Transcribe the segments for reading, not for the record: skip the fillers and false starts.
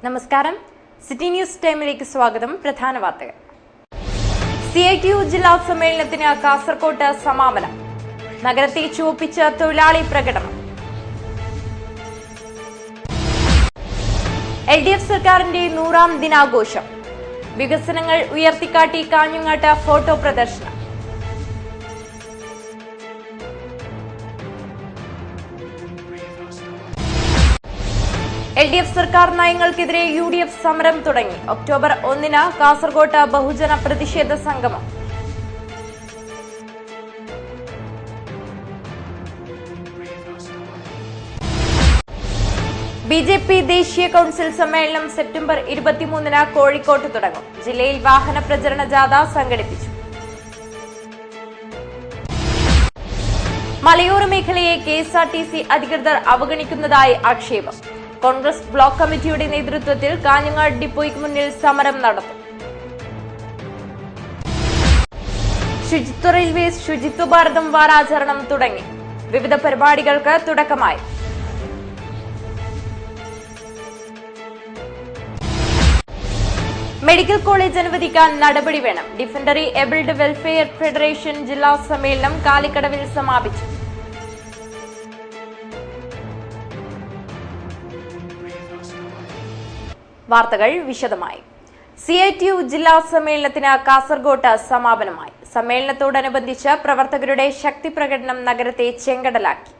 നമസ്കാരം, city news ടൈമിലേക്ക് സ്വാഗതം. പ്രധാന വാർത്തകൾ. CITU ജില്ലാ സമ്മേളനത്തിന് കാസർകോട്ട് സമാപനം. നഗരത്തെ ചുവപ്പിച്ച തൊഴിലാളി പ്രകടനം. LDF സർക്കാരിന്റെ 100ാം ദിനാഘോഷം. വികസനങ്ങൾ ഉയർത്തിക്കാട്ടി കാഞ്ഞങ്ങാട്ട് ഫോട്ടോ പ്രദർശനം. LDF സർക്കാർ നയങ്ങൾക്കെതിരെ UDF സമരം തുടങ്ങി. ഒക്ടോബർ 1-ന് കാസർകോട്ട് ബഹുജന പ്രതിഷേധ സംഗമം. BJP ദേശീയ കൌൺസിൽ സമ്മേളനം സെപ്റ്റംബർ 23-ന് കോഴിക്കോട്ട് തുടങ്ങും. ജില്ലയിൽ വാഹന പ്രചരണ ജാഥ സംഘടിപ്പിച്ചു. മലയോര മേഖലയെ KSRTC അധികൃതർ അവഗണിക്കുന്നതായി ആക്ഷേപം. കോൺഗ്രസ് ബ്ലോക്ക് കമ്മിറ്റിയുടെ നേതൃത്വത്തിൽ കാഞ്ഞങ്ങാട് ഡിപ്പോയ്ക്ക് മുന്നിൽ സമരം നടത്തും. ശുചിത്വ റെയിൽവേസ് ശുചിത്വ ഭാരതം വാരാചരണം തുടങ്ങി. വിവിധ പരിപാടികൾക്ക് തുടക്കമായി. മെഡിക്കൽ കോളേജ് അനുവദിക്കാൻ നടപടി വേണം. ഡിഫൻഡറി എബിൾഡ് വെൽഫെയർ ഫെഡറേഷൻ ജില്ലാ സമ്മേളനം കാലിക്കടവിൽ സമാപിച്ചു. വാർത്തകൾ വിശദമായി. CITU ജില്ലാ സമ്മേളനത്തിന് കാസർകോട്ട് സമാപനമായി. സമ്മേളനത്തോടനുബന്ധിച്ച് പ്രവർത്തകരുടെ ശക്തി പ്രകടനം നഗരത്തെ ചെങ്കടലാക്കി.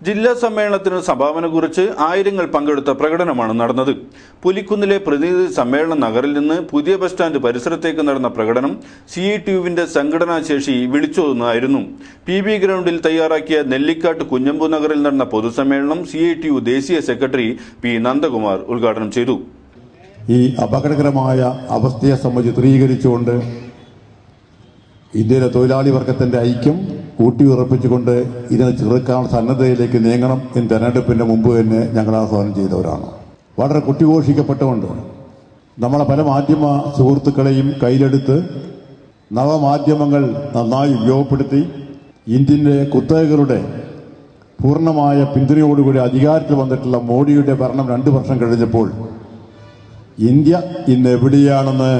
ജില്ലാ സമ്മേളനത്തിന് സംഭാവന കുറിച്ച് ആയിരങ്ങൾ പങ്കെടുത്ത പ്രകടനമാണ് നടന്നത്. പുലിക്കുന്നിലെ പ്രതിനിധി സമ്മേളന നഗറിൽ നിന്ന് പുതിയ ബസ് സ്റ്റാൻഡ് പരിസരത്തേക്ക് നടന്ന പ്രകടനം CITUവിന്റെ സംഘടനാ ശേഷി വിളിച്ചോതുന്നതായിരുന്നു. PB ഗ്രൗണ്ടിൽ തയ്യാറാക്കിയ നെല്ലിക്കാട്ട് കുഞ്ഞമ്പു നഗറിൽ നടന്ന പൊതുസമ്മേളനം CITU ദേശീയ സെക്രട്ടറി P. നന്ദകുമാർ ഉദ്ഘാടനം ചെയ്തു. ഈ അപകടകരമായ അവസ്ഥയെ ചിത്രീകരിച്ചുകൊണ്ട് ഇന്ത്യയിലെ തൊഴിലാളി വർഗത്തിന്റെ ഐക്യം ഊട്ടിയുറപ്പിച്ചുകൊണ്ട് ഇതിനെ ചെറുക്കാനുള്ള സന്നദ്ധതയിലേക്ക് നീങ്ങണം എന്ന് തെരഞ്ഞെടുപ്പിന്റെ മുമ്പ് തന്നെ ഞങ്ങൾ ആഹ്വാനം ചെയ്തവരാണ്. വളരെ കുട്ടിഘോഷിക്കപ്പെട്ടുകൊണ്ട് നമ്മളെ പല മാധ്യമ സുഹൃത്തുക്കളെയും കയ്യിലെടുത്ത് നവമാധ്യമങ്ങൾ നന്നായി ഉപയോഗപ്പെടുത്തി ഇന്ത്യൻ്റെ കുത്തകകളുടെ പൂർണ്ണമായ പിന്തുണയോടുകൂടി അധികാരത്തിൽ വന്നിട്ടുള്ള മോഡിയുടെ ഭരണം 2 വർഷം കഴിഞ്ഞപ്പോൾ ഇന്ത്യ ഇന്ന് എവിടെയാണെന്ന്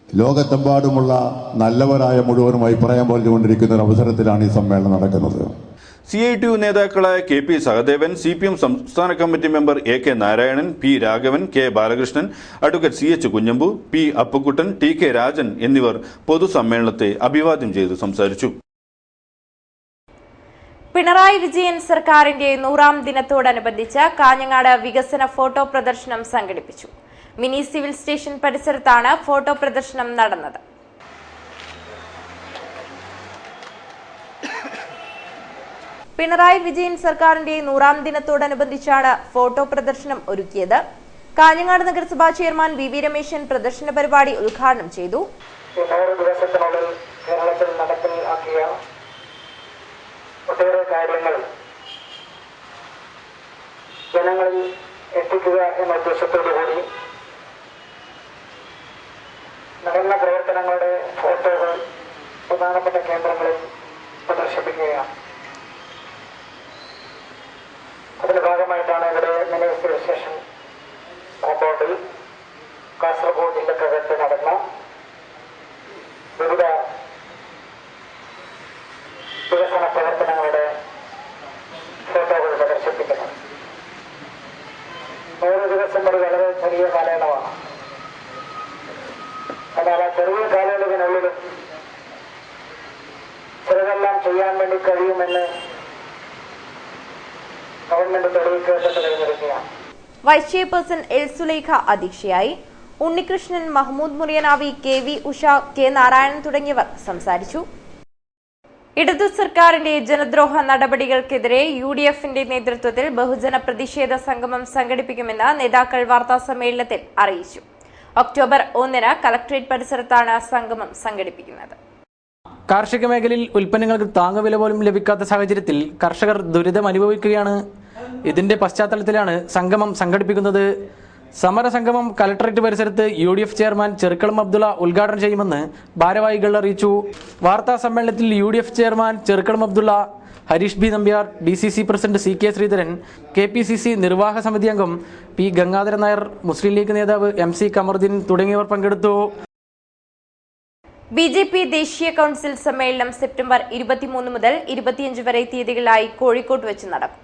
ലോകത്തെമ്പാടുമുള്ള നല്ലവരായ മുഴുവനും അഭിപ്രായം പറഞ്ഞുകൊണ്ടിരിക്കുന്ന ഒരു അവസരത്തിലാണ് ഈ സമ്മേളനം നടക്കുന്നത്. CITU നേതാക്കളായ KP സഹദേവൻ, CPM സംസ്ഥാന committee member AK Narayanan, P. Raghavan, K. Balakrishnan, advocate CH Kunhambu, P. Appukuttan, TK Rajan എന്നിവർ പൊതുസമ്മേളനത്തെ അഭിവാദ്യം ചെയ്ത് സംസാരിച്ചു. പിണറായി വിജയൻ സർക്കാരിന്റെ 100ാം ദിനത്തോടനുബന്ധിച്ച് കാഞ്ഞങ്ങാട് വികസന ഫോട്ടോ പ്രദർശനം സംഘടിപ്പിച്ചു. മിനി സിവിൽ സ്റ്റേഷൻ പരിസരത്താണ് ഫോട്ടോ പ്രദർശനം നടന്നത്. പിണറായി വിജയൻ സർക്കാരിന്റെ 100ാം ദിനത്തോടനുബന്ധിച്ചാണ് ഫോട്ടോ പ്രദർശനം ഒരുക്കിയത്. കാഞ്ഞങ്ങാട് നഗരസഭാ ചെയർമാൻ VV രമേശൻ പ്രദർശന പരിപാടി ഉദ്ഘാടനം ചെയ്തു. ദിവസത്തിനുള്ളിൽ കേരളത്തിൽ നടപ്പിലാക്കിയ ഒട്ടേറെ കാര്യങ്ങൾ ജനങ്ങളിൽ എത്തിക്കുക എന്ന ഉദ്ദേശത്തോടുകൂടി നടന്ന പ്രവർത്തനങ്ങളുടെ ഫോട്ടോകൾ പ്രധാനപ്പെട്ട കേന്ദ്രങ്ങളിൽ പ്രദർശിപ്പിക്കുകയാണ്. അതിന്റെ ഭാഗമായിട്ടാണ് ഇവിടെ മിനി സിവിൽ സ്റ്റേഷൻ കോമ്പൗണ്ടിൽ കാസർഗോഡ് ജില്ലക്കകത്ത് നടന്ന വിവിധ വികസന പ്രവർത്തനങ്ങളുടെ ഫോട്ടോകൾ പ്രദർശിപ്പിക്കുന്നത്. 100 ദിവസം ഒരു വളരെ ചെറിയ കാലയളവാണ്. എന്നാൽ ആ ചെറിയ കാലയളവിനുള്ളിലും ചിലതെല്ലാം ചെയ്യാൻ വേണ്ടി കഴിയുമെന്ന് ഗവൺമെന്റ് തെളിയിക്കപ്പെട്ട് കഴിഞ്ഞിരിക്കുകയാണ്. വൈസ് ചെയർപേഴ്സൺ എൽ സുലൈഖ അധ്യക്ഷയായി. ഉണ്ണികൃഷ്ണൻ, മഹ്മൂദ് മുറിയനാവി, KV ഉഷ, K നാരായണൻ തുടങ്ങിയവർ സംസാരിച്ചു. ഇടതു സർക്കാരിന്റെ ജനദ്രോഹ നടപടികൾക്കെതിരെ UDFന്റെ നേതൃത്വത്തിൽ ബഹുജന പ്രതിഷേധ സംഗമം സംഘടിപ്പിക്കുമെന്ന് നേതാക്കൾ വാർത്താസമ്മേളനത്തിൽ അറിയിച്ചു. ഒക്ടോബർ 1 കളക്ടറേറ്റ് പരിസരത്താണ് സംഗമം സംഘടിപ്പിക്കുന്നത്. കാർഷിക മേഖലയിൽ ഉൽപ്പന്നങ്ങൾക്ക് താങ്ങുവില പോലും ലഭിക്കാത്ത സാഹചര്യത്തിൽ കർഷകർ ദുരിതം അനുഭവിക്കുകയാണ്. ഇതിന്റെ പശ്ചാത്തലത്തിലാണ് സംഗമം സംഘടിപ്പിക്കുന്നത്. സമരസംഗമം കലക്ടറേറ്റ് പരിസരത്ത് UDF ചെയർമാൻ ചെറുക്കളം അബ്ദുള്ള ഉദ്ഘാടനം ചെയ്യുമെന്ന് ഭാരവാഹികൾ അറിയിച്ചു. വാർത്താ സമ്മേളനത്തിൽ UDF chairman Cherukkalam Abdulla, Harish B Nambiar, DCC president CK Sreedharan, KPCC നിർവാഹക സമിതി അംഗം P ഗംഗാധരൻ നായർ, മുസ്ലിം ലീഗ് നേതാവ് MC കമറുദ്ദീൻ തുടങ്ങിയവർ പങ്കെടുത്തു. BJP ദേശീയ കൌൺസിൽ സമ്മേളനം സെപ്റ്റംബർ 23 മുതൽ 25 വരെ തീയതികളായി കോഴിക്കോട്ട് വെച്ച് നടക്കും.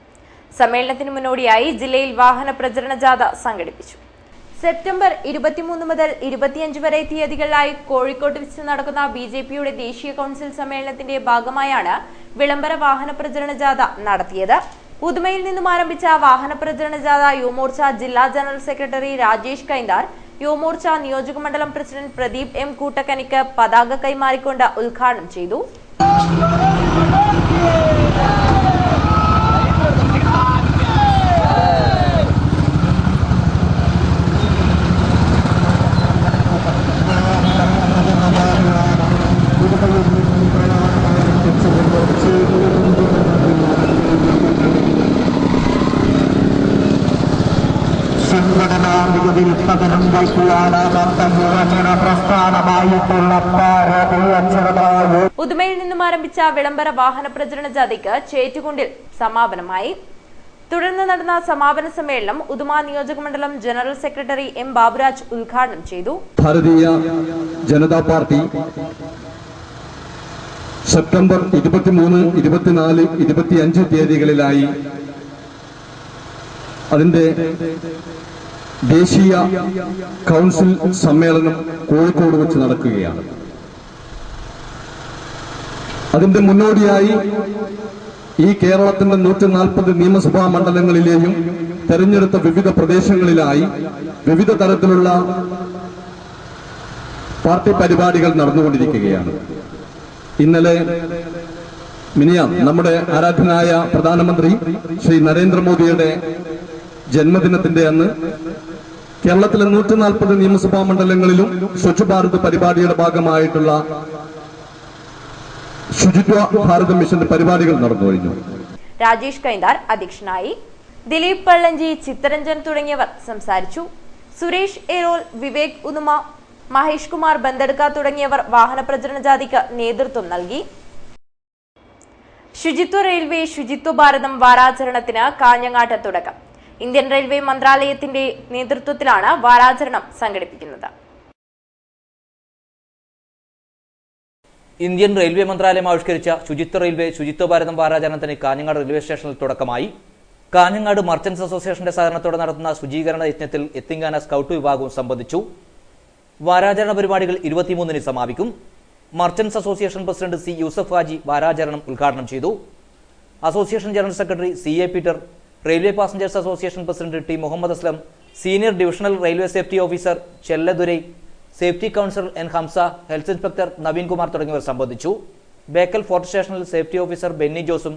സമ്മേളനത്തിന് മുന്നോടിയായി ജില്ലയിൽ വാഹന പ്രചരണ ജാഥ സംഘടിപ്പിച്ചു. സെപ്റ്റംബർ 23 മുതൽ 25 വരെ തീയതികളിലായി കോഴിക്കോട്ട് വെച്ച് നടക്കുന്ന BJPയുടെ ദേശീയ കൌൺസിൽ സമ്മേളനത്തിന്റെ ഭാഗമായാണ് വിളംബര വാഹന പ്രചരണ ജാഥ നടത്തിയത്. ഉദുമയിൽ നിന്നും ആരംഭിച്ച വാഹന പ്രചരണ ജാഥ യുവമോർച്ച ജില്ലാ ജനറൽ സെക്രട്ടറി രാജേഷ് കൈന്താർ, യുവമോർച്ച നിയോജകമണ്ഡലം പ്രസിഡന്റ് പ്രദീപ് M കൂട്ടക്കനിക്ക് പതാക കൈമാറിക്കൊണ്ട് ഉദ്ഘാടനം ചെയ്തു. ഉദുമയിൽ നിന്നും ആരംഭിച്ച വിളംബര വാഹന പ്രചരണ ജാഥയ്ക്ക് ചേറ്റുകുണ്ടിൽ സമാപനമായി. തുടർന്ന് നടന്ന സമാപന സമ്മേളനം ഉദുമ നിയോജകമണ്ഡലം ജനറൽ സെക്രട്ടറി M ബാബുരാജ് ഉദ്ഘാടനം ചെയ്തു. ഭാരതീയ ജനതാ പാർട്ടി സെപ്റ്റംബർ 23, 24, 25 തീയതികളിലായി അതിന്റെ ദേശീയ കൗൺസിൽ സമ്മേളനം കോഴിക്കോട് വെച്ച് നടക്കുകയാണ്. അതിന്റെ മുന്നോടിയായി ഈ കേരളത്തിന്റെ 140 നിയമസഭാ മണ്ഡലങ്ങളിലെയും തെരഞ്ഞെടുത്ത വിവിധ പ്രദേശങ്ങളിലായി വിവിധ തരത്തിലുള്ള പാർട്ടി പരിപാടികൾ നടന്നുകൊണ്ടിരിക്കുകയാണ്. ഇന്നലെ നമ്മുടെ ആരാധ്യനായ പ്രധാനമന്ത്രി ശ്രീ നരേന്ദ്രമോദിയുടെ ജന്മദിനത്തിന്റെ അന്ന് കേരളത്തിലെ 140 നിയമസഭാ മണ്ഡലങ്ങളിലും സ്വച്ഛ് ഭാരത് പരിപാടിയുടെ ഭാഗമായിട്ടുള്ള ശുചിത്വ ഭാരത മിഷന്റെ പരിപാടികൾ നടന്നു കഴിഞ്ഞു. രാജേഷ് കൈന്താർ അധ്യക്ഷനായി. ദിലീപ് പള്ളഞ്ചി, ചിത്തരഞ്ജൻ തുടങ്ങിയവർ സംസാരിച്ചു. സുരേഷ് ഏരോൽ, വിവേക് ഉദുമ, മഹേഷ് കുമാർ ബന്തെടുക്ക തുടങ്ങിയവർ വാഹന പ്രചരണ ജാഥയ്ക്ക് നേതൃത്വം നൽകി. ശുചിത്വ റെയിൽവേ ശുചിത്വ ഭാരതം വാരാചരണത്തിന് കാഞ്ഞങ്ങാട്ട് തുടക്കം. ഇന്ത്യൻ റെയിൽവേ മന്ത്രാലയത്തിന്റെ നേതൃത്വത്തിലാണ് വാരാചരണം സംഘടിപ്പിക്കുന്നത്. ഇന്ത്യൻ റെയിൽവേ മന്ത്രാലയം ആവിഷ്കരിച്ച ശുചിത്വ റെയിൽവേ ശുചിത്വ ഭാരതം വാരാചരണത്തിന് കാഞ്ഞങ്ങാട് റെയിൽവേ സ്റ്റേഷനിൽ തുടക്കമായി. കാഞ്ഞങ്ങാട് മർച്ചന്റ്സ് അസോസിയേഷന്റെ സഹകരണത്തോടെ നടത്തുന്ന ശുചീകരണ യജ്ഞത്തിൽ എത്തിങ്കാന സ്കൌട്ട് വിഭാഗവും സംബന്ധിച്ചു. വാരാചരണ പരിപാടികൾ 23-ന് സമാപിക്കും. Merchants association president C Yusuf Haji വാരാചരണം ഉദ്ഘാടനം ചെയ്തു. Association general secretary CA Peter, railway passengers association president T Muhammad Aslam, senior divisional railway safety officer Chelladurai, safety councillor N Hamsa, health inspector Naveen Kumar തുടങ്ങിയവർ സംബന്ധിച്ചു. ബേക്കൽ ഫോർട്ട് സ്റ്റേഷനിൽ സേഫ്റ്റി ഓഫീസർ ബെന്നി ജോസും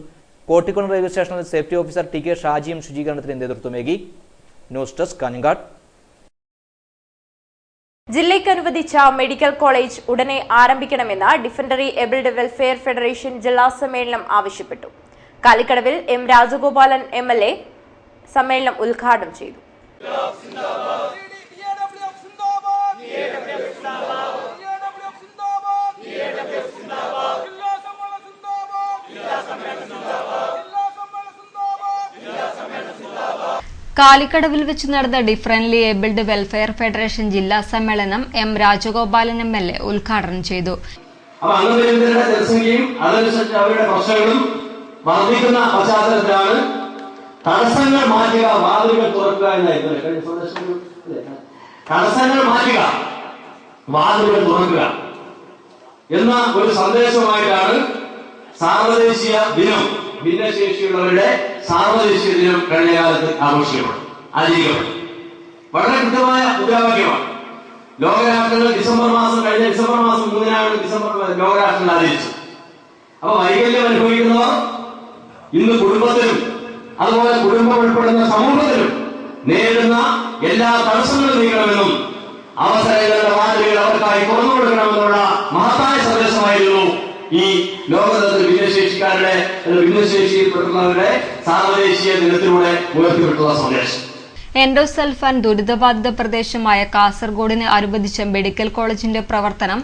കോട്ടിക്കുളം റെയിൽവേ സ്റ്റേഷനിൽ സേഫ്റ്റി ഓഫീസർ TK ഷാജിയും ശുചീകരണത്തിന് നേതൃത്വമേകി. News desk Kanhangad. ജില്ലയ്ക്ക് അനുവദിച്ച മെഡിക്കൽ കോളേജ് ഉടനെ ആരംഭിക്കണമെന്ന് ഡിഫൻഡറി എബിൾഡ് വെൽഫെയർ ഫെഡറേഷൻ ജില്ലാ സമ്മേളനം ആവശ്യപ്പെട്ടു. കാലിക്കടവിൽ M രാജഗോപാലൻ MLA സമ്മേളനം ഉദ്ഘാടനം ചെയ്തു. കാലിക്കടവിൽ വെച്ച് നടന്ന ഡിഫറൻലി ഏബിൾഡ് വെൽഫെയർ ഫെഡറേഷൻ ജില്ലാ സമ്മേളനം M രാജഗോപാലൻ MLA ഉദ്ഘാടനം ചെയ്തു. അവരുടെ പ്രശ്നങ്ങളും വർദ്ധിക്കുന്ന പശ്ചാത്തലത്തിലാണ് തടസ്സങ്ങൾ മാറ്റുക, വാതിലുകൾ തുറക്കുക എന്നായിരുന്നു. തടസ്സങ്ങൾ മാറ്റുക, വാതിലുകൾ തുറക്കുക എന്ന ഒരു സന്ദേശമായിട്ടാണ് സാർവദേശീയ ദിനം, ഭിന്നശേഷിയുള്ളവരുടെ സാർവദേശീയ ദിനം കഴിഞ്ഞ കാലത്ത് ആചരിക്കപ്പെടും. വളരെ കൃത്യമായ മുദ്രാവാക്യമാണ്. ലോകരാഷ്ട്രങ്ങൾ കഴിഞ്ഞ ഡിസംബർ മാസം 3 ലോകരാഷ്ട്രങ്ങൾ ആചരിച്ചു. അപ്പൊ വൈകല്യം അനുഭവിക്കുന്നവർ ഇന്ന് കുടുംബത്തിലും അതുപോലെ കുടുംബം ഉൾപ്പെടുന്ന സമൂഹത്തിലും നേരിടുന്ന എല്ലാ തടസ്സങ്ങളും നീക്കണമെന്നും അവസരങ്ങളുടെ വാതിലുകൾ അവർക്കായി തുറന്നു കൊടുക്കണമെന്നുള്ള മഹത്തായ സന്ദേശമായിരുന്നു ഈ ലോകതലത്തിൽ ഭിന്നശേഷിയിൽപ്പെട്ടുള്ളവരുടെ സാർവദേശീയ ദിനത്തിലൂടെ ഉയർത്തിവിട്ടുള്ള സന്ദേശം. എൻഡോസൾഫാൻ ദുരിതബാധിത പ്രദേശമായ കാസർഗോഡിന് അനുബന്ധിച്ച മെഡിക്കൽ കോളേജിന്റെ പ്രവർത്തനം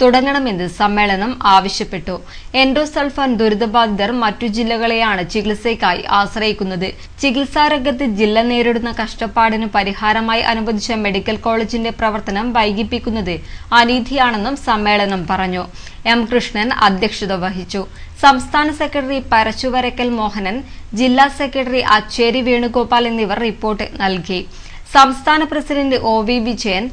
തുടങ്ങണമെന്ന് സമ്മേളനം ആവശ്യപ്പെട്ടു. എൻഡോസൾഫാൻ ദുരിതബാധിതർ മറ്റു ജില്ലകളെയാണ് ചികിത്സയ്ക്കായി ആശ്രയിക്കുന്നത്. ചികിത്സാരംഗത്ത് ജില്ല നേരിടുന്ന കഷ്ടപ്പാടിന് പരിഹാരമായി അനുവദിച്ച മെഡിക്കൽ കോളേജിന്റെ പ്രവർത്തനം വൈകിപ്പിക്കുന്നത് അനീതിയാണെന്നും സമ്മേളനം പറഞ്ഞു. എം കൃഷ്ണൻ അധ്യക്ഷത വഹിച്ചു. സംസ്ഥാന സെക്രട്ടറി പരശുവരക്കൽ മോഹനൻ, ജില്ലാ സെക്രട്ടറി അച്ചേരി വേണുഗോപാൽ എന്നിവർ റിപ്പോർട്ട് നൽകി. സംസ്ഥാന president O V Vijayan,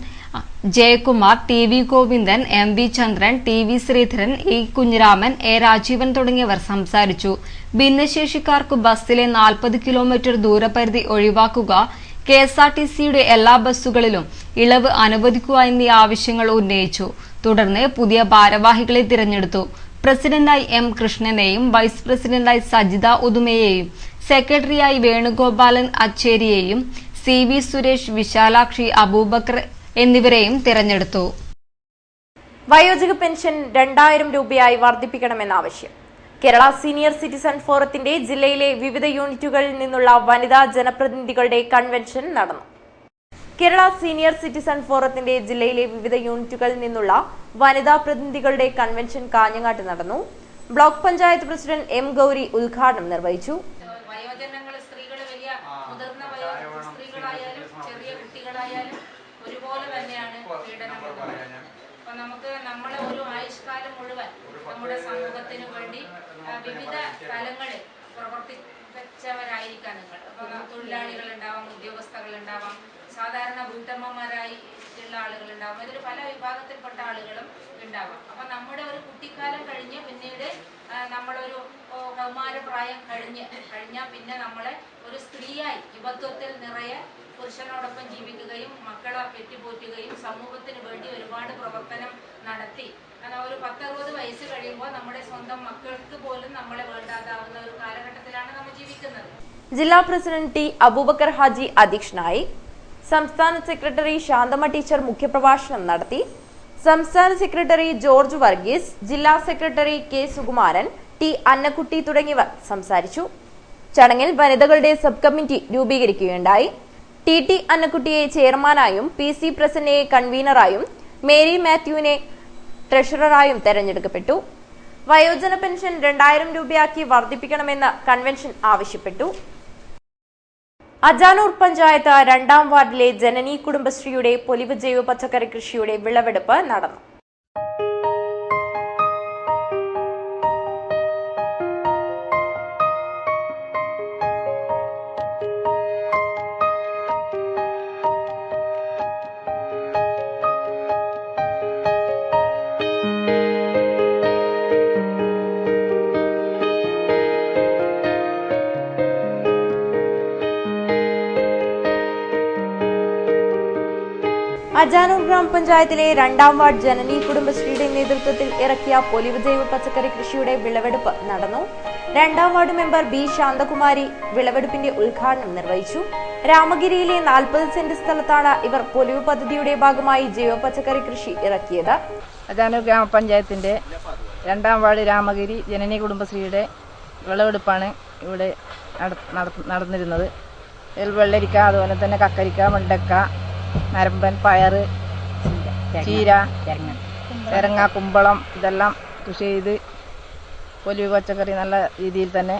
Jayakumar, T V Govindan, M V Chandran, T V Sreedharan, E Kunhiraman, A Rajeevan തുടങ്ങിയവർ സംസാരിച്ചു. ഭിന്നശേഷിക്കാർക്ക് ബസ്സിലെ 40 കിലോമീറ്റർ ദൂരപരിധി ഒഴിവാക്കുക, KSRTCയുടെ എല്ലാ ബസ്സുകളിലും ഇളവ് അനുവദിക്കുക എന്നീ ആവശ്യങ്ങൾ ഉന്നയിച്ചു. തുടർന്ന് പുതിയ ഭാരവാഹികളെ തിരഞ്ഞെടുത്തു. പ്രസിഡന്റായി എം കൃഷ്ണനെയും വൈസ് പ്രസിഡന്റായി സജിത ഉദുമയെയും സെക്രട്ടറിയായി വേണുഗോപാലൻ അച്ചേരിയെയും സി വി സുരേഷ്, വിശാലാക്ഷി, അബൂബക്കർ എന്നിവരെയും തിരഞ്ഞെടുത്തു. വയോജക പെൻഷൻ 2000 രൂപയായി വർദ്ധിപ്പിക്കണമെന്ന ആവശ്യം. കേരള സീനിയർ സിറ്റിസൺ ഫോറത്തിന്റെ ജില്ലയിലെ വിവിധ യൂണിറ്റുകളിൽ നിന്നുള്ള വനിതാ ജനപ്രതിനിധികളുടെ കൺവെൻഷൻ നടന്നു. കേരള സീനിയർ സിറ്റിസൺ ഫോറത്തിന്റെ ജില്ലയിലെ വിവിധ യൂണിറ്റുകളിൽ നിന്നുള്ള വനിതാ പ്രതിനിധികളുടെ കൺവെൻഷൻ കാഞ്ഞങ്ങാട്ട് നടന്നു. Block panchayat president M Gauri ഉദ്ഘാടനം നിർവഹിച്ചു. വയോജനങ്ങൾ, സ്ത്രീകൾ, വലിയ മുതിർന്ന സ്ത്രീകളായാലും ചെറിയ കുട്ടികളായാലും ഒരുപോലെ തന്നെയാണ് പീഡനങ്ങൾ. അപ്പൊ നമുക്ക് നമ്മളെ ഒരു ആയുഷ്കാലം മുഴുവൻ നമ്മുടെ സമൂഹത്തിന് വേണ്ടി വിവിധ തലങ്ങളിൽ പ്രവർത്തിച്ചവരായിരിക്കാം നിങ്ങൾ. അപ്പൊ തൊഴിലാളികൾ ഉണ്ടാവാം, ഉദ്യോഗസ്ഥകൾ ഉണ്ടാവാം, സാധാരണ വീട്ടമ്മമാരായിട്ടുള്ള ആളുകൾ ഉണ്ടാവാം, ഇതിൽ പല വിഭാഗത്തിൽപ്പെട്ട ആളുകളും ഉണ്ടാവാം. അപ്പൊ നമ്മുടെ ഒരു കുട്ടിക്കാലം കഴിഞ്ഞ് പിന്നീട് നമ്മളൊരു കൗമാരപ്രായം കഴിഞ്ഞാൽ പിന്നെ നമ്മളെ ഒരു സ്ത്രീയായി യുവത്വത്തിൽ നിറയെ പുരുഷനോടൊപ്പം ജീവിക്കുകയും മക്കളെ പെറ്റുപോറ്റുകയും സമൂഹത്തിന് വേണ്ടി ഒരുപാട് പ്രവർത്തനം നടത്തി ഒരു 10-60 വയസ്സ് കഴിയുമ്പോൾ നമ്മുടെ സ്വന്തം മക്കൾക്ക് പോലും നമ്മളെ വേണ്ടാതാവുന്ന ഒരു കാലഘട്ടത്തിലാണ് നമ്മൾ ജീവിക്കുന്നത്. ജില്ലാ പ്രസിഡന്റ് ടി അബൂബക്കർ ഹാജി അധ്യക്ഷനായി. സംസ്ഥാന സെക്രട്ടറി ശാന്തമ്മ ടീച്ചർ മുഖ്യപ്രഭാഷണം നടത്തി. സംസ്ഥാന സെക്രട്ടറി ജോർജ് വർഗീസ്, ജില്ലാ secretary K Sukumaran, T Annakutty തുടങ്ങിയവർ സംസാരിച്ചു. ചടങ്ങിൽ വനിതകളുടെ സബ് കമ്മിറ്റി രൂപീകരിക്കുകയുണ്ടായി. ടി അന്നക്കുട്ടിയെ ചെയർമാനായും PC പ്രസന്നയെ കൺവീനറായും മേരി മാത്യുവിനെ ട്രഷററായും തെരഞ്ഞെടുക്കപ്പെട്ടു. വയോജന പെൻഷൻ 2000 രൂപയാക്കി വർദ്ധിപ്പിക്കണമെന്ന് കൺവെൻഷൻ ആവശ്യപ്പെട്ടു. അജാനൂർ പഞ്ചായത്ത് 2ാം വാർഡിലെ ജനനി കുടുംബശ്രീയുടെ പൊലിവ് ജൈവ പച്ചക്കറി കൃഷിയുടെ വിളവെടുപ്പ് നടന്നു. അജാനൂർ ഗ്രാമപഞ്ചായത്തിലെ 2ാം വാർഡ് ജനനി കുടുംബശ്രീയുടെ നേതൃത്വത്തിൽ ഇറക്കിയ പൊലിവ് ജൈവ പച്ചക്കറി കൃഷിയുടെ വിളവെടുപ്പ് നടന്നു. 2ാം വാർഡ് മെമ്പർ ബി ശാന്തകുമാരി വിളവെടുപ്പിന്റെ ഉദ്ഘാടനം നിർവഹിച്ചു. രാമഗിരിയിലെ 40 സെന്റ് സ്ഥലത്താണ് ഇവർ പൊലിവ് പദ്ധതിയുടെ ഭാഗമായി ജൈവ പച്ചക്കറി കൃഷി ഇറക്കിയത്. അജാനൂർ ഗ്രാമപഞ്ചായത്തിന്റെ 2ാം വാർഡ് രാമഗിരി ജനനി കുടുംബശ്രീയുടെ വിളവെടുപ്പാണ് ഇവിടെ നടന്നിരുന്നത്. വെള്ളരിക്ക, അതുപോലെ തന്നെ കക്കരിക്ക, വെണ്ടക്ക, നരമ്പൻ, പയറ്, ചീര, ചെരങ്ങ, കുമ്പളം ഇതെല്ലാം കൃഷി ചെയ്ത് പൊലിവ് പച്ചക്കറി നല്ല രീതിയിൽ തന്നെ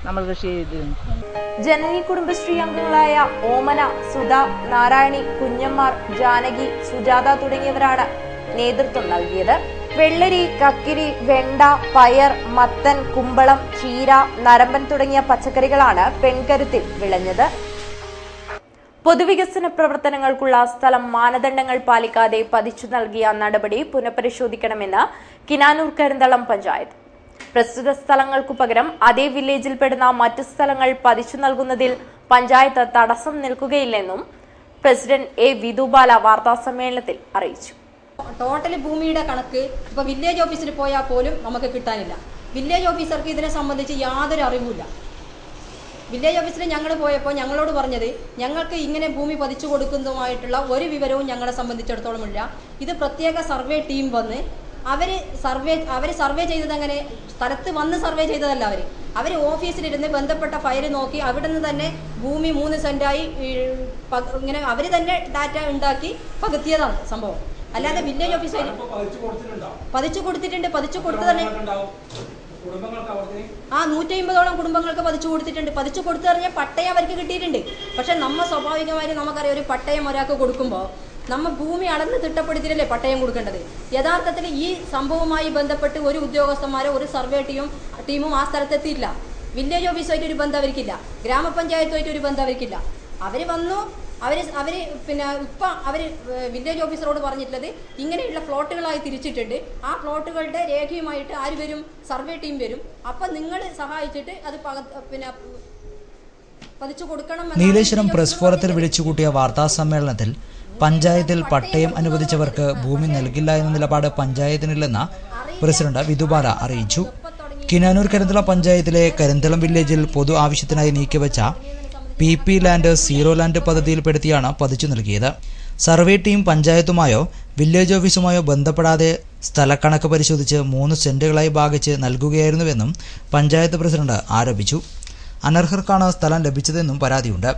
നമ്മൾ കൃഷി ചെയ്തിരുന്നു. ജനനി കുടുംബശ്രീ അംഗങ്ങളായ ഓമന, സുധ, നാരായണി, കുഞ്ഞമ്മാർ, ജാനകി, സുജാത തുടങ്ങിയവരാണ് നേതൃത്വം നൽകിയത്. വെള്ളരി, കക്കിരി, വെണ്ട, പയർ, മത്തൻ, കുമ്പളം, ചീര, നരമ്പൻ തുടങ്ങിയ പച്ചക്കറികളാണ് പെൺകരുത്തിൽ വിളഞ്ഞത്. പൊതുവികസന പ്രവർത്തനങ്ങൾക്കുള്ള സ്ഥലം മാനദണ്ഡങ്ങൾ പാലിക്കാതെ പതിച്ചു നൽകിയ നടപടി പുനഃപരിശോധിക്കണമെന്ന് കിനാനൂർ കരിന്തളം പഞ്ചായത്ത്. പ്രസ്തുത സ്ഥലങ്ങൾക്കു പകരം അതേ വില്ലേജിൽപ്പെടുന്ന മറ്റു സ്ഥലങ്ങൾ പതിച്ചു നൽകുന്നതിൽ പഞ്ചായത്ത് തടസ്സം നിൽക്കുകയില്ലെന്നും പ്രസിഡന്റ് എ വിധുബാല വാർത്താസമ്മേളനത്തിൽ അറിയിച്ചു. ടോട്ടൽ ഭൂമിയുടെ കണക്ക് ഇപ്പോൾ വില്ലേജ് ഓഫീസിൽ പോയാൽ പോലും നമുക്ക് കിട്ടാനില്ല. വില്ലേജ് ഓഫീസർക്ക് ഇതിനെ സംബന്ധിച്ച് യാതൊരു അറിവുമില്ല. വില്ലേജ് ഓഫീസിൽ ഞങ്ങൾ പോയപ്പോൾ ഞങ്ങളോട് പറഞ്ഞത് ഞങ്ങൾക്ക് ഇങ്ങനെ ഭൂമി പതിച്ചു കൊടുക്കുന്നതുമായിട്ടുള്ള ഒരു വിവരവും ഞങ്ങളെ സംബന്ധിച്ചിടത്തോളം ഇല്ല. ഇത് പ്രത്യേക സർവേ ടീം വന്ന് അവർ സർവേ ചെയ്തത് അങ്ങനെ സ്ഥലത്ത് വന്ന് സർവേ ചെയ്തതല്ല. അവർ ഓഫീസിലിരുന്ന് ബന്ധപ്പെട്ട ഫയൽ നോക്കി അവിടെ നിന്ന് തന്നെ ഭൂമി 3 സെന്റായി ഇങ്ങനെ അവർ തന്നെ ഡാറ്റ ഉണ്ടാക്കി പകുത്തിയതാണ് സംഭവം. അല്ലാതെ വില്ലേജ് ഓഫീസർ പതിച്ചു കൊടുത്തിട്ടുണ്ട്. പതിച്ചു കൊടുത്തു തന്നെ 150ഓളം കുടുംബങ്ങൾക്ക് പതിച്ചു കൊടുത്തിട്ടുണ്ട്. പതിച്ചു കൊടുത്തു പറഞ്ഞാൽ പട്ടയം അവർക്ക് കിട്ടിയിട്ടുണ്ട്. പക്ഷെ സ്വാഭാവികമായിട്ട് നമുക്കറിയാം, ഒരു പട്ടയം ഒരാൾക്ക് കൊടുക്കുമ്പോൾ നമ്മൾ ഭൂമി അളന്ന് തിട്ടപ്പെടുത്തിയിട്ടല്ലേ പട്ടയം കൊടുക്കേണ്ടത്. യഥാർത്ഥത്തിൽ ഈ സംഭവവുമായി ബന്ധപ്പെട്ട് ഒരു ഉദ്യോഗസ്ഥന്മാരോ ഒരു സർവേ ടീമും ആ സ്ഥലത്തെത്തിയില്ല. വില്ലേജ് ഓഫീസുമായിട്ട് ഒരു ബന്ധം അവർക്കില്ല, ഗ്രാമപഞ്ചായത്തുമായിട്ട് ഒരു ബന്ധം അവർക്കില്ല. അവർ വന്നു, വില്ലേജ് ഓഫീസറോട് പറഞ്ഞിട്ടുള്ളത് ഇങ്ങനെയുള്ള പ്ലോട്ടുകളായി തിരിച്ചിട്ടുണ്ട്. ആ പ്ലോട്ടുകളുടെ രേഖയുമായിട്ട് ആര് വരും? സർവേ ടീം വരും. അപ്പം നിങ്ങൾ സഹായിച്ചിട്ട് അത് പതിച്ചു കൊടുക്കണം. നീലേശ്വരം പ്രസ് ഫോറത്തിൽ വിളിച്ചുകൂട്ടിയ വാർത്താ സമ്മേളനത്തിൽ പഞ്ചായത്തിൽ പട്ടയം അനുവദിച്ചവർക്ക് ഭൂമി നൽകില്ല എന്ന നിലപാട് പഞ്ചായത്തിനില്ലെന്ന് പ്രസിഡന്റ് വിധുബാല അറിയിച്ചു. കിനാനൂർ കരിന്തളം പഞ്ചായത്തിലെ കരിന്തളം വില്ലേജിൽ പൊതു ആവശ്യത്തിനായി നീക്കിവെച്ച PP ലാൻഡ് സീറോ ലാൻഡ് പദ്ധതിയിൽപ്പെടുത്തിയാണ് പതിച്ചു നൽകിയത്. സർവേ ടീം പഞ്ചായത്തുമായോ വില്ലേജ് ഓഫീസുമായോ ബന്ധപ്പെടാതെ സ്ഥലക്കണക്ക് പരിശോധിച്ച് 3 സെന്റുകളായി ഭാഗിച്ച് നൽകുകയായിരുന്നുവെന്നും പഞ്ചായത്ത് പ്രസിഡന്റ് ആരോപിച്ചു. അനർഹർക്കാണ് സ്ഥലം ലഭിച്ചതെന്നും പരാതിയുണ്ട്.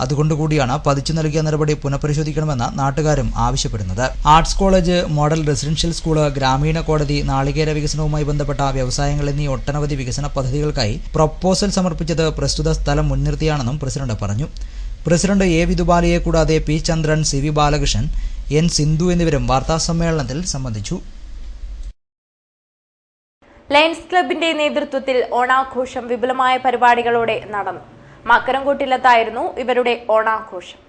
അതുകൊണ്ടുകൂടിയാണ് പതിച്ചു നൽകിയ നടപടി പുനഃപരിശോധിക്കണമെന്ന് നാട്ടുകാരും ആവശ്യപ്പെടുന്നത്. Arts college, model residential school, ഗ്രാമീണ കോടതി, നാളികേര വികസനവുമായി ബന്ധപ്പെട്ട വ്യവസായങ്ങൾ എന്നീ ഒട്ടനവധി വികസന പദ്ധതികൾക്കായി പ്രപ്പോസൽ സമർപ്പിച്ചത് പ്രസ്തുത സ്ഥലം മുൻനിർത്തിയാണെന്നും പ്രസിഡന്റ് പറഞ്ഞു. പ്രസിഡന്റ് എ വിധുബാലയെ കൂടാതെ പി ചന്ദ്രൻ, CV ബാലകൃഷ്ണൻ, N സിന്ധു എന്നിവരും വാർത്താസമ്മേളനത്തിൽ സംബന്ധിച്ചു. ലയൺസ് ക്ലബിന്റെ നേതൃത്വത്തിൽ ഓണാഘോഷം വിപുലമായ പരിപാടികളോടെ നടന്നു. മക്കരംകോട്ടിലത്തായിരുന്നു ഇവരുടെ ഓണാഘോഷം.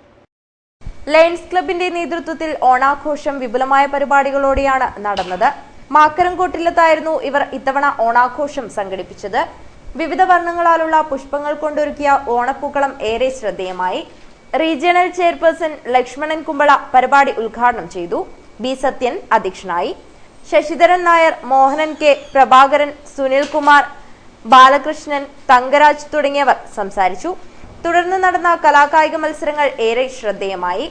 ലയൺസ് ക്ലബിന്റെ നേതൃത്വത്തിൽ ഓണാഘോഷം വിപുലമായ പരിപാടികളോടെയാണ് നടന്നത്. മക്കരംകോട്ടിലത്തായിരുന്നു ഇവർ ഇത്തവണ ഓണാഘോഷം സംഘടിപ്പിച്ചത്. വിവിധ വർണ്ണങ്ങളാലുള്ള പുഷ്പങ്ങൾ കൊണ്ടൊരുക്കിയ ഓണപ്പൂക്കളം ഏറെ ശ്രദ്ധേയമായി. റീജിയണൽ ചെയർപേഴ്സൺ ലക്ഷ്മണൻ കുമ്പള പരിപാടി ഉദ്ഘാടനം ചെയ്തു. B സത്യൻ അധ്യക്ഷനായി. ശശിധരൻ നായർ, മോഹനൻ K, പ്രഭാകരൻ, സുനിൽകുമാർ, ബാലകൃഷ്ണൻ, തങ്കരാജ് തുടങ്ങിയവർ സംസാരിച്ചു. തുടർന്ന് നടന്ന കലാകായിക മത്സരങ്ങൾ ഏറെ ശ്രദ്ധേയമായി.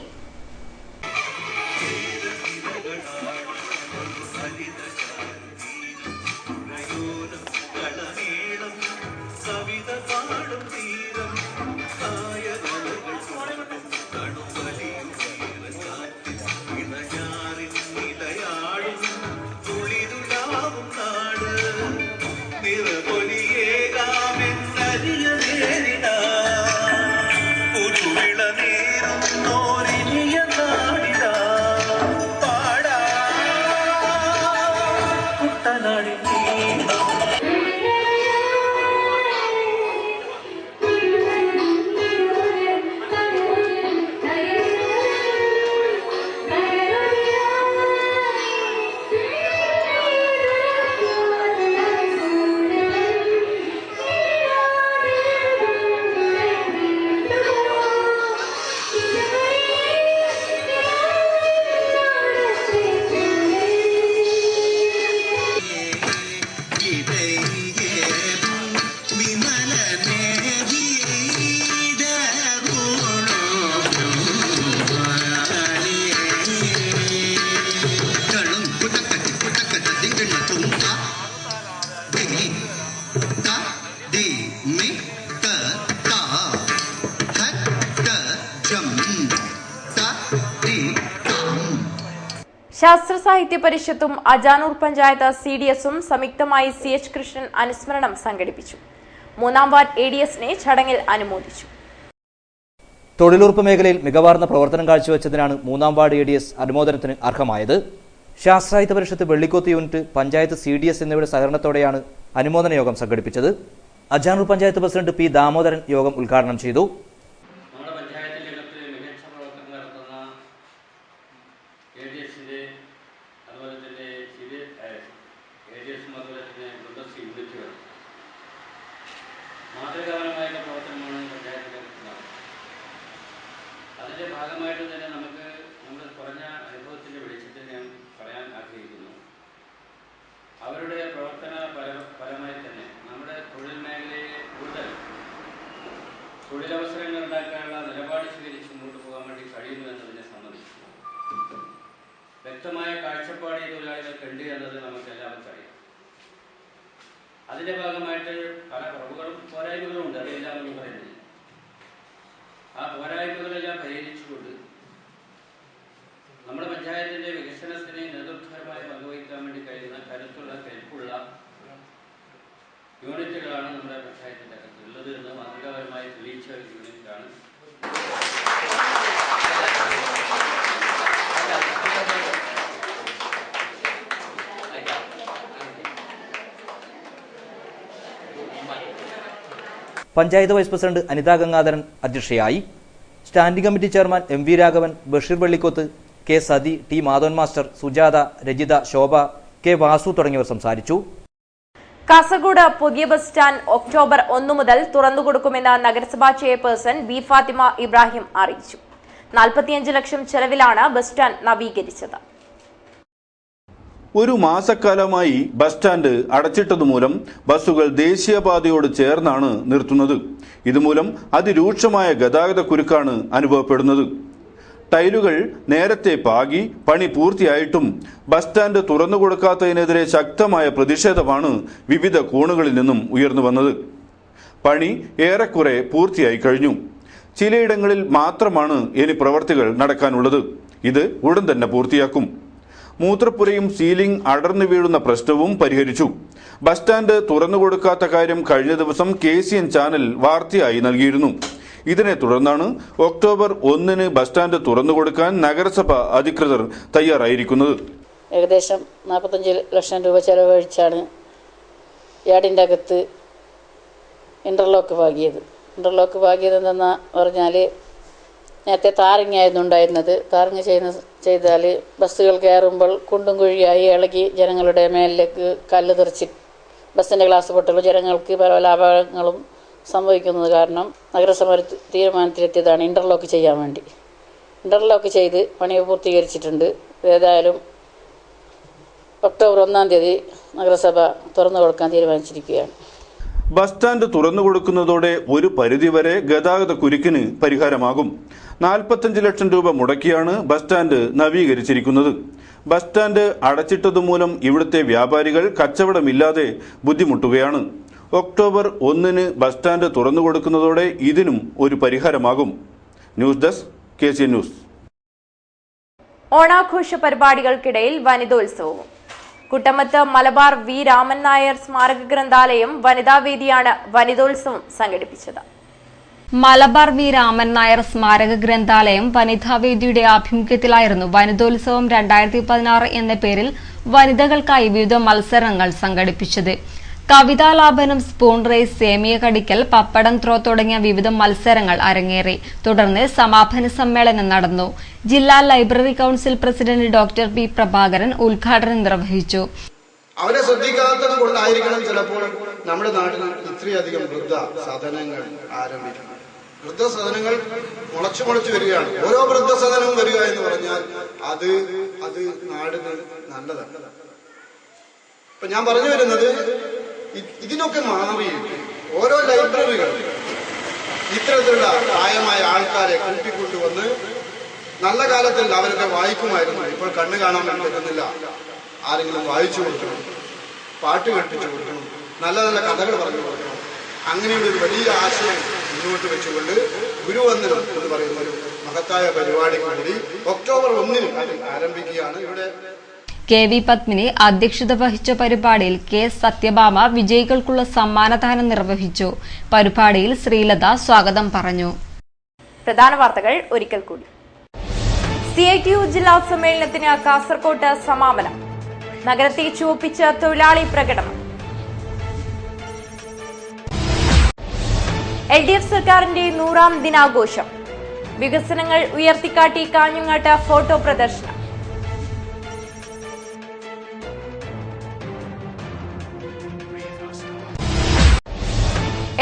ശാസ്ത്ര സാഹിത്യ പരിഷത്തും അജാനൂർ പഞ്ചായത്ത് CDSഉം സംയുക്തമായി CH കൃഷ്ണൻ അനുസ്മരണം സംഘടിപ്പിച്ചു. 3ാം വാർഡ് ADSനെ ചടങ്ങിൽ അനുമോദിച്ചു. തൊഴിലുറപ്പ് മേഖലയിൽ മികവാർന്ന പ്രവർത്തനം കാഴ്ചവെച്ചതിനാണ് 3ാം വാർഡ് ADS അനുമോദനത്തിന് അർഹമായത്. ശാസ്ത്രായുധ പരിഷത്ത് വെള്ളിക്കോത്ത് യൂണിറ്റ്, പഞ്ചായത്ത് CDS എന്നിവയുടെ സഹകരണത്തോടെയാണ് അനുമോദന യോഗം സംഘടിപ്പിച്ചത്. Ajanur panchayat president P. ദാമോദരൻ യോഗം ഉദ്ഘാടനം ചെയ്തു. അതിന്റെ ഭാഗമായിട്ട് തന്നെ നമുക്ക് നമ്മുടെ കുറഞ്ഞ അനുഭവത്തിന്റെ വെളിച്ചത്തിൽ ഞാൻ പറയാൻ ആഗ്രഹിക്കുന്നു. അവരുടെ പ്രവർത്തന ഫലമായി തന്നെ നമ്മുടെ തൊഴിൽ മേഖലയെ കൂടുതൽ തൊഴിലവസരങ്ങൾ ഉണ്ടാക്കാനുള്ള നിലപാട് സ്വീകരിച്ച് മുന്നോട്ട് പോകാൻ വേണ്ടി കഴിയുന്നു എന്നതിനെ സംബന്ധിച്ചു വ്യക്തമായ കാഴ്ചപ്പാട് ഈ തൊഴിലാളികൾക്കുണ്ട് എന്നത് നമുക്ക് എല്ലാവർക്കും അറിയാം. അതിന്റെ ഭാഗമായിട്ട് പല കുറവുകളും പോരായ്മകളും ഉണ്ട്, അതെല്ലാവരും പറയുന്നില്ല. ആ പോരായ്മകളെല്ലാം പരിഹരിച്ചുകൊണ്ട് നമ്മുടെ പഞ്ചായത്തിന്റെ വികസനത്തിന് നേതൃത്വപരമായി പങ്കുവഹിക്കാൻ വേണ്ടി കഴിയുന്ന കരുത്തുള്ള കെൽപ്പുള്ള യൂണിറ്റുകളാണ് നമ്മുടെ പഞ്ചായത്തിന്റെ അകത്തുള്ളത് എന്ന് മാതൃകാപരമായി തെളിയിച്ച ഒരു യൂണിറ്റാണ്. പഞ്ചായത്ത് വൈസ് പ്രസിഡന്റ് അനിത ഗംഗാധരൻ അധ്യക്ഷയായി. Standing committee chairman MV Raghavan, Basheer Vellikoth, K. Sathi, T. Madhavan master, Sujatha, Rajitha, Shobha, K. Vasu തുടങ്ങിയവർ സംസാരിച്ചു. കാസർഗോഡ് പുതിയ ബസ് സ്റ്റാൻഡ് ഒക്ടോബർ 1 മുതൽ തുറന്നുകൊടുക്കുമെന്ന് നഗരസഭാ ചെയർപേഴ്സൺ B. ഫാത്തിമ ഇബ്രാഹിം അറിയിച്ചു. 45 ലക്ഷം ചെലവിലാണ് ബസ് സ്റ്റാൻഡ് നവീകരിച്ചത്. ഒരു മാസക്കാലമായി ബസ് സ്റ്റാൻഡ് അടച്ചിട്ടതുമൂലം ബസ്സുകൾ ദേശീയപാതയോട് ചേർന്നാണ് നിർത്തുന്നത്. ഇതുമൂലം അതിരൂക്ഷമായ ഗതാഗത കുരുക്കാണ് അനുഭവപ്പെടുന്നത്. ടൈലുകൾ നേരത്തെ പാകി പണി പൂർത്തിയായിട്ടും ബസ് സ്റ്റാൻഡ് തുറന്നുകൊടുക്കാത്തതിനെതിരെ ശക്തമായ പ്രതിഷേധമാണ് വിവിധ കോണുകളിൽ നിന്നും ഉയർന്നു വന്നത്. പണി ഏറെക്കുറെ പൂർത്തിയായി കഴിഞ്ഞു. ചിലയിടങ്ങളിൽ മാത്രമാണ് ഇനി പ്രവർത്തികൾ നടക്കാനുള്ളത്. ഇത് ഉടൻ തന്നെ പൂർത്തിയാക്കും. മൂത്രപ്പുരയും സീലിംഗ് അടർന്നു വീഴുന്ന പ്രശ്നവും പരിഹരിച്ചു. ബസ് സ്റ്റാൻഡ് തുറന്നുകൊടുക്കാത്ത കാര്യം കഴിഞ്ഞ ദിവസം KCN ചാനൽ വാർത്തയായി നൽകിയിരുന്നു. ഇതിനെ തുടർന്നാണ് ഒക്ടോബർ 1 ബസ് സ്റ്റാൻഡ് തുറന്നുകൊടുക്കാൻ നഗരസഭ അധികൃതർ തയ്യാറായിരിക്കുന്നത്. ഏകദേശം 45 ലക്ഷം രൂപ ചെലവഴിച്ചാണ് യാർഡിൻ്റെ അകത്ത് ഇന്റർലോക്ക് പാകിയതെന്ന് പറഞ്ഞാൽ നേരത്തെ താറിങ് ആയിരുന്നു ഉണ്ടായിരുന്നത്. താറിങ് ചെയ്താൽ ബസ്സുകൾ കയറുമ്പോൾ കുണ്ടും കുഴിയായി ഇളകി ജനങ്ങളുടെ മേലിലേക്ക് കല്ല് തെറിച്ച് ബസ്സിൻ്റെ ഗ്ലാസ് പൊട്ടലും ജനങ്ങൾക്ക് പല അപകടങ്ങളും സംഭവിക്കുന്നത് കാരണം നഗരസഭ തീരുമാനത്തിലെത്തിയതാണ് ഇന്റർലോക്ക് ചെയ്യാൻ വേണ്ടി. ഇന്റർലോക്ക് ചെയ്ത് പണി പൂർത്തീകരിച്ചിട്ടുണ്ട്. ഏതായാലും ഒക്ടോബർ 1 തീയതി നഗരസഭ തുറന്നു കൊടുക്കാൻ തീരുമാനിച്ചിരിക്കുകയാണ്. ബസ് സ്റ്റാൻഡ് തുറന്നുകൊടുക്കുന്നതോടെ ഒരു പരിധിവരെ ഗതാഗത കുരുക്കിന് പരിഹാരമാകും. 45 ലക്ഷം രൂപ മുടക്കിയാണ് ബസ് സ്റ്റാൻഡ് നവീകരിച്ചിരിക്കുന്നത്. ബസ് സ്റ്റാൻഡ് അടച്ചിട്ടതുമൂലം ഇവിടുത്തെ വ്യാപാരികൾ കച്ചവടമില്ലാതെ ബുദ്ധിമുട്ടുകയാണ്. ഒക്ടോബർ 1 ബസ് സ്റ്റാൻഡ് തുറന്നുകൊടുക്കുന്നതോടെ ഇതിനും ഒരു പരിഹാരമാകും. News desk KCN news. ഓണാഘോഷ പരിപാടികൾക്കിടയിൽ വനിതോത്സവവും. കുട്ടമത്ത് മലബാർ V. രാമൻ നായർ സ്മാരക ഗ്രന്ഥാലയം വനിതാവേദിയാണ് വനിതോത്സവം സംഘടിപ്പിച്ചത്. മലബാർ V. രാമൻ നായർ സ്മാരക ഗ്രന്ഥാലയം വനിതാവേദിയുടെ ആഭിമുഖ്യത്തിലായിരുന്നു വനിതോത്സവം 2016 എന്ന പേരിൽ വനിതകൾക്കായി വിവിധ മത്സരങ്ങൾ സംഘടിപ്പിച്ചത്. കവിതാലാപനം, സ്പൂൺ റേസ്, സേമിയ കടിക്കൽ, പപ്പടം ത്രോ തുടങ്ങിയ വിവിധ മത്സരങ്ങൾ അരങ്ങേറി. തുടർന്ന് സമാപന സമ്മേളനം നടന്നു. ജില്ലാ library council president doctor P. Prabhakaran ഉദ്ഘാടനം നിർവഹിച്ചു. അവരെ ശ്രദ്ധിക്കാത്തത് കൊണ്ടായിരിക്കണം ചിലപ്പോൾ നമ്മുടെ നാട്ടിൽ ഇത്രയധികം വൃദ്ധ സദനങ്ങൾ ആരംഭിക്കുന്നു. വൃദ്ധസദനങ്ങൾ മുളച്ചു വരികയാണ്. ഓരോ വൃദ്ധസദനവും വരിക എന്ന് പറഞ്ഞാൽ അത് നാടിന് നല്ലതാണ്. ഇപ്പൊ ഞാൻ പറഞ്ഞു വരുന്നത് ഇതിനൊക്കെ മാറി ഓരോ ലൈബ്രറികൾ ഇത്തരത്തിലുള്ള പ്രായമായ ആൾക്കാരെ കൂട്ടിക്കൊണ്ടുവന്ന് നല്ല കാലത്തിൽ അവരൊക്കെ വായിക്കുമായിരുന്നു. ഇപ്പോൾ കണ്ണു കാണാൻ പറ്റുന്നില്ല. ആരെങ്കിലും വായിച്ചു കൊടുക്കണം, പാട്ട് കേൾപ്പിച്ചു കൊടുക്കണം, നല്ല നല്ല കഥകൾ പറഞ്ഞു കൊടുക്കണം. അങ്ങനെയുള്ള ഒരു വലിയ ആശയം മുന്നോട്ട് വെച്ചുകൊണ്ട് ഗുരുവന്ദനം എന്ന് പറയുന്ന ഒരു മഹത്തായ പരിപാടി കൂടി ഒക്ടോബർ 1 ആരംഭിക്കുകയാണ്. ഇവിടെ KV പത്മിനി അധ്യക്ഷത വഹിച്ച പരിപാടിയിൽ K. സത്യഭാമ വിജയികൾക്കുള്ള സമ്മാനദാനം നിർവഹിച്ചു. പരിപാടിയിൽ ശ്രീലത സ്വാഗതം പറഞ്ഞു. പ്രധാന വാർത്തകൾ ഒരിക്കൽ കൂടി. CITU ജില്ലാ സമ്മേളനത്തിന് കാസർകോട്ട് സമാപനം. നഗരത്തെ ചുവപ്പിച്ച തൊഴിലാളി പ്രകടനം. LDF സർക്കാരിന്റെ 100ാം ദിനാഘോഷം. വികസനങ്ങൾ ഉയർത്തിക്കാട്ടി കാഞ്ഞങ്ങാട്ട് ഫോട്ടോ പ്രദർശനം.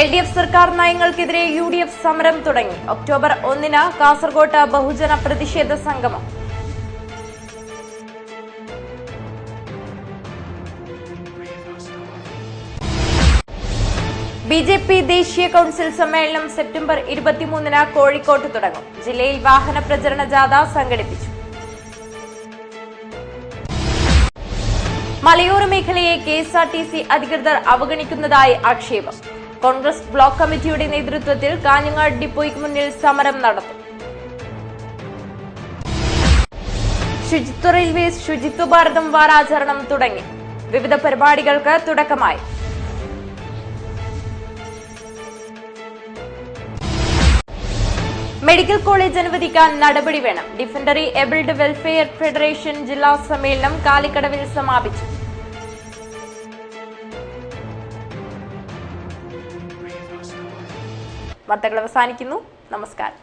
LDF സർക്കാർ നയങ്ങൾക്കെതിരെ UDF സമരം തുടങ്ങി. ഒക്ടോബർ 1-ന് കാസർകോട്ട് ബഹുജന പ്രതിഷേധ സംഗമം. BJP ദേശീയ കൌൺസിൽ സമ്മേളനം സെപ്റ്റംബർ 23-ന് കോഴിക്കോട്ട് തുടങ്ങും. ജില്ലയിൽ വാഹന പ്രചരണ ജാഥ സംഘടിപ്പിച്ചു. മലയോര മേഖലയെ KSRTC അധികൃതർ അവഗണിക്കുന്നതായി ആക്ഷേപം. കോൺഗ്രസ് ബ്ലോക്ക് കമ്മിറ്റിയുടെ നേതൃത്വത്തിൽ കാഞ്ഞങ്ങാട് ഡിപ്പോയ്ക്ക് മുന്നിൽ സമരം നടത്തും. ശുചിത്വ റെയിൽവേസ് ശുചിത്വ ഭാരതം വാരാചരണം തുടങ്ങി. വിവിധ പരിപാടികൾക്ക് തുടക്കമായി. മെഡിക്കൽ കോളേജ് അനുവദിക്കാൻ നടപടി വേണം. ഡിഫൻഡറി എബിൾഡ് വെൽഫെയർ ഫെഡറേഷൻ ജില്ലാ സമ്മേളനം കാലിക്കടവിൽ സമാപിച്ചു. വാർത്തകൾ അവസാനിക്കുന്നു. നമസ്കാരം.